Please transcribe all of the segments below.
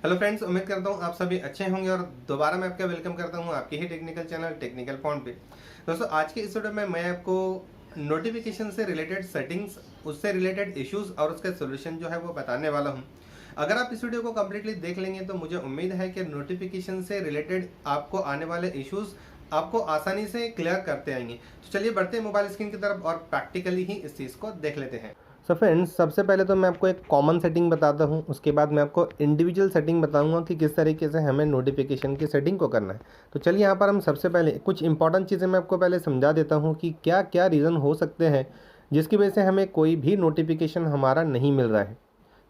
Hello friends, उम्मीद करता हूँ आप सभी अच्छे होंगे और दोबारा मैं आपका वेलकम करता हूँ आपके ही टेक्निकल चैनल टेक्निकल पॉइंट पे। दोस्तों, आज के इस वीडियो में मैं आपको नोटिफिकेशन से रिलेटेड सेटिंग्स, उससे रिलेटेड इश्यूज और उसका सोल्यूशन जो है वो बताने वाला हूँ। अगर आप इस वीडियो को कम्प्लीटली देख लेंगे तो मुझे उम्मीद है कि नोटिफिकेशन से रिलेटेड आपको आने वाले इश्यूज आपको आसानी से क्लियर करते आएंगे। तो चलिए बढ़ते हैं मोबाइल स्क्रीन की तरफ और प्रैक्टिकली ही इस चीज़ को देख लेते हैं। फ्रेंड्स, सबसे पहले तो मैं आपको एक कॉमन सेटिंग बताता हूँ, उसके बाद मैं आपको इंडिविजुअल सेटिंग बताऊँगा कि किस तरीके से हमें नोटिफिकेशन की सेटिंग को करना है। तो चलिए यहाँ पर हम सबसे पहले कुछ इंपॉर्टेंट चीज़ें मैं आपको पहले समझा देता हूँ कि क्या क्या रीज़न हो सकते हैं जिसकी वजह से हमें कोई भी नोटिफिकेशन हमारा नहीं मिल रहा है।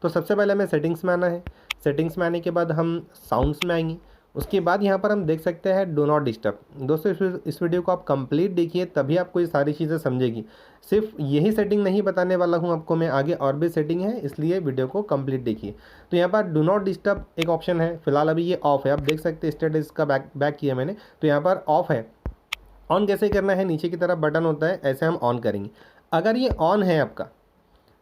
तो सबसे पहले हमें सेटिंग्स में आना है। सेटिंग्स में आने के बाद हम साउंड्स में आएंगे। उसके बाद यहाँ पर हम देख सकते हैं डो नॉट डिस्टर्ब। दोस्तों, इस वीडियो को आप कंप्लीट देखिए, तभी आपको ये सारी चीज़ें समझेगी। सिर्फ यही सेटिंग नहीं बताने वाला हूँ आपको मैं, आगे और भी सेटिंग है, इसलिए वीडियो को कंप्लीट देखिए। तो यहाँ पर डो नॉट डिस्टर्ब एक ऑप्शन है, फिलहाल अभी ये ऑफ है। आप देख सकते हैं स्टेटस का बैक किया मैंने, तो यहाँ पर ऑफ है। ऑन कैसे करना है, नीचे की तरफ बटन होता है, ऐसे हम ऑन करेंगे। अगर ये ऑन है आपका,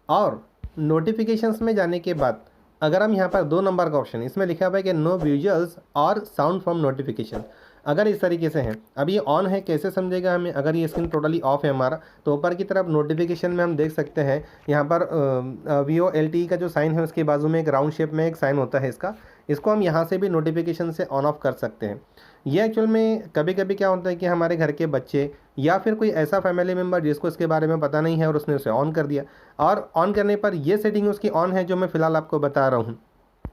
और नोटिफिकेशंस में जाने के बाद अगर हम यहाँ पर 2 नंबर का ऑप्शन, इसमें लिखा हुआ है कि नो विजुअल्स और साउंड फ्रॉम नोटिफिकेशन, अगर इस तरीके से है, अब ये ऑन है, कैसे समझेगा हमें? अगर ये स्क्रीन टोटली ऑफ है हमारा, तो ऊपर की तरफ नोटिफिकेशन में हम देख सकते हैं यहाँ पर VOLTE का जो साइन है उसके बाजू में एक राउंड शेप में एक साइन होता है इसको हम यहाँ से भी नोटिफिकेशन से ऑन ऑफ कर सकते हैं। ये एक्चुअल में कभी कभी क्या होता है कि हमारे घर के बच्चे या फिर कोई ऐसा फैमिली मेम्बर जिसको इसके बारे में पता नहीं है और उसने उसे ऑन कर दिया, और ऑन करने पर ये सेटिंग उसकी ऑन है जो मैं फ़िलहाल आपको बता रहा हूँ।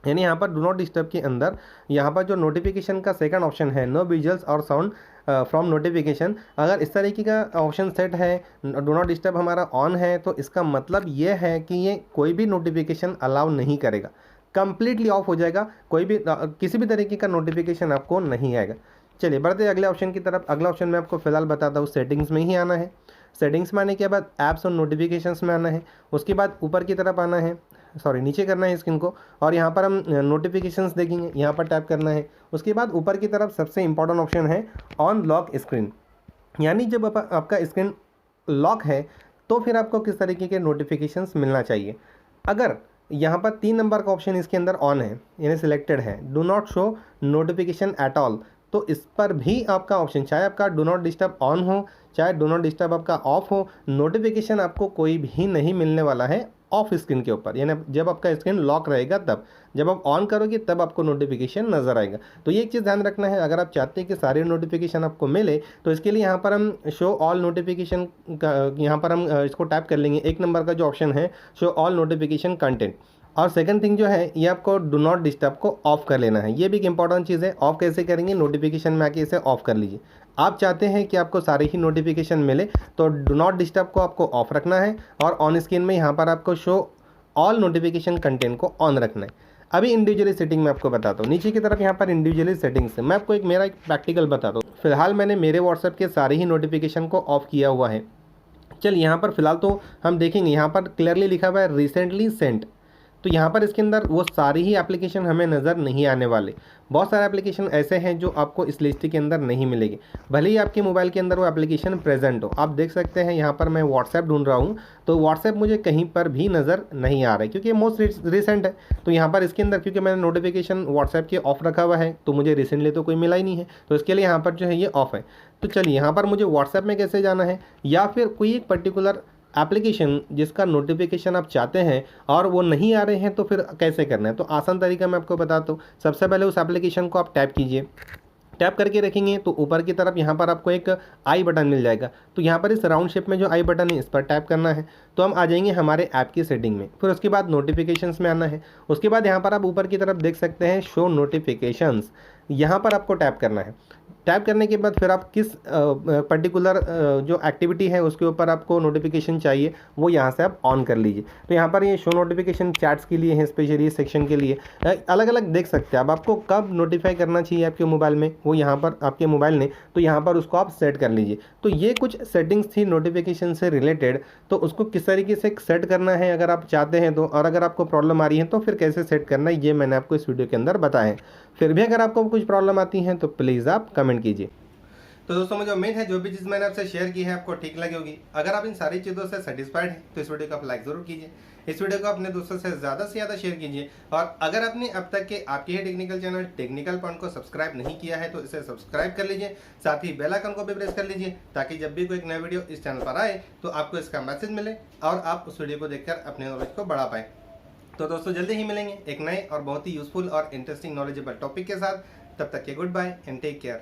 यानी यहाँ पर डू नॉट डिस्टर्ब के अंदर यहाँ पर जो नोटिफिकेशन का सेकंड ऑप्शन है, नो विजुअल्स और साउंड फ्रॉम नोटिफिकेशन, अगर इस तरीके का ऑप्शन सेट है, डू नॉट डिस्टर्ब हमारा ऑन है, तो इसका मतलब ये है कि ये कोई भी नोटिफिकेशन अलाउ नहीं करेगा, कंप्लीटली ऑफ हो जाएगा। कोई भी किसी भी तरीके का नोटिफिकेशन आपको नहीं आएगा। चलिए बढ़ते अगले ऑप्शन की तरफ। अगला ऑप्शन मैं आपको फिलहाल बताता हूँ, सेटिंग्स में ही आना है। सेटिंग्स में आने के बाद ऐप्स और नोटिफिकेशंस में आना है। उसके बाद ऊपर की तरफ आना है, नीचे करना है स्क्रीन को, और यहाँ पर हम नोटिफिकेशंस देखेंगे, यहाँ पर टैप करना है। उसके बाद ऊपर की तरफ सबसे इंपॉर्टेंट ऑप्शन है ऑन लॉक स्क्रीन, यानी जब आपका स्क्रीन लॉक है तो फिर आपको किस तरीके के नोटिफिकेशंस मिलना चाहिए। अगर यहाँ पर 3 नंबर का ऑप्शन इसके अंदर ऑन है, यानी सिलेक्टेड है, do not show notification at all, तो इस पर भी आपका ऑप्शन, चाहे आपका डू नॉट डिस्टर्ब ऑन हो, चाहे डू नॉट डिस्टर्ब आपका ऑफ हो, नोटिफिकेशन आपको कोई भी नहीं मिलने वाला है ऑफ स्क्रीन के ऊपर। यानी जब आपका स्क्रीन लॉक रहेगा तब, जब आप ऑन करोगे तब आपको नोटिफिकेशन नज़र आएगा। तो ये एक चीज़ ध्यान रखना है। अगर आप चाहते हैं कि सारे नोटिफिकेशन आपको मिले, तो इसके लिए यहाँ पर हम शो ऑल नोटिफिकेशन का, यहाँ पर हम इसको टैप कर लेंगे। 1 नंबर का जो ऑप्शन है, शो ऑल नोटिफिकेशन कंटेंट, और सेकंड थिंग जो है, ये आपको डू नॉट डिस्टर्ब को ऑफ कर लेना है। ये भी एक इंपॉर्टेंट चीज़ है। ऑफ कैसे करेंगे? नोटिफिकेशन में आके इसे ऑफ कर लीजिए। आप चाहते हैं कि आपको सारे ही नोटिफिकेशन मिले, तो डू नॉट डिस्टर्ब को आपको ऑफ रखना है, और ऑन स्क्रीन में यहाँ पर आपको शो ऑल नोटिफिकेशन कंटेंट को ऑन रखना है। अभी इंडिविजुअली सेटिंग में आपको बताता हूँ। नीचे की तरफ यहाँ पर इंडिविजुअली सेटिंग्स है, मैं आपको मेरा एक प्रैक्टिकल बताता हूँ। फिलहाल मैंने मेरे व्हाट्सएप के सारे ही नोटिफिकेशन को ऑफ किया हुआ है। चलिए यहाँ पर फिलहाल तो हम देखेंगे, यहाँ पर क्लियरली लिखा हुआ है रिसेंटली सेंट, तो यहाँ पर इसके अंदर वो सारी ही एप्लीकेशन हमें नज़र नहीं आने वाले। बहुत सारे एप्लीकेशन ऐसे हैं जो आपको इस लिस्ट के अंदर नहीं मिलेगी, भले ही आपके मोबाइल के अंदर वो एप्लीकेशन प्रेजेंट हो। आप देख सकते हैं यहाँ पर मैं व्हाट्सएप ढूंढ रहा हूँ, तो व्हाट्सएप मुझे कहीं पर भी नज़र नहीं आ रहा है, क्योंकि मोस्ट रिसेंट है। तो यहाँ पर इसके अंदर क्योंकि मैंने नोटिफिकेशन व्हाट्सएप के ऑफ रखा हुआ है, तो मुझे रिसेंटली तो कोई मिला ही नहीं है, तो इसके लिए यहाँ पर जो है ये ऑफ है। तो चलिए यहाँ पर मुझे व्हाट्सएप में कैसे जाना है, या फिर कोई एक पर्टिकुलर एप्लीकेशन जिसका नोटिफिकेशन आप चाहते हैं और वो नहीं आ रहे हैं, तो फिर कैसे करना है? तो आसान तरीका मैं आपको बताता हूँ। सबसे पहले उस एप्लीकेशन को आप टैप कीजिए। टैप करके रखेंगे तो ऊपर की तरफ यहाँ पर आपको एक आई बटन मिल जाएगा। तो यहाँ पर इस राउंड शेप में जो आई बटन है, इस पर टैप करना है, तो हम आ जाएंगे हमारे ऐप की सेटिंग में। फिर उसके बाद नोटिफिकेशंस में आना है। उसके बाद यहाँ पर आप ऊपर की तरफ देख सकते हैं शो नोटिफिकेशंस, यहाँ पर आपको टैप करना है। टैप करने के बाद फिर आप किस पर्टिकुलर जो एक्टिविटी है उसके ऊपर आपको नोटिफिकेशन चाहिए, वो यहाँ से आप ऑन कर लीजिए। तो यहाँ पर ये शो नोटिफिकेशन चैट्स के लिए है, स्पेशली इस सेक्शन के लिए अलग अलग देख सकते हैं। अब आपको कब नोटिफाई करना चाहिए आपके मोबाइल में, वो यहाँ पर आपके मोबाइल ने, तो यहाँ पर उसको आप सेट कर लीजिए। तो ये कुछ सेटिंग्स थी नोटिफिकेशन से रिलेटेड, तो उसको किस तरीके से सेट करना है अगर आप चाहते हैं तो, और अगर आपको प्रॉब्लम आ रही है तो फिर कैसे सेट करना है, ये मैंने आपको इस वीडियो के अंदर बताया है। फिर भी अगर आपको कुछ प्रॉब्लम आती है तो प्लीज़ आप कमेंट कीजिए। तो दोस्तों मुझे उम्मीद है जो भी चीज़ मैंने आपसे शेयर की है आपको ठीक लगी होगी। अगर आप इन सारी चीज़ों से सेटिस्फाइड हैं तो इस वीडियो को आप लाइक ज़रूर कीजिए, इस वीडियो को अपने दोस्तों से ज़्यादा शेयर कीजिए। और अगर आपने अब तक के आपके ही टेक्निकल चैनल टेक्निकल पॉइंट को सब्सक्राइब नहीं किया है तो इसे सब्सक्राइब कर लीजिए, साथ ही बेल आइकन को भी प्रेस कर लीजिए ताकि जब भी कोई एक नया वीडियो इस चैनल पर आए तो आपको इसका मैसेज मिले और आप उस वीडियो को देखकर अपने नॉलेज को बढ़ा पाएँ। तो दोस्तों जल्दी ही मिलेंगे एक नए और बहुत ही यूजफुल और इंटरेस्टिंग नॉलेजेबल टॉपिक के साथ। तब तक के good bye and take care.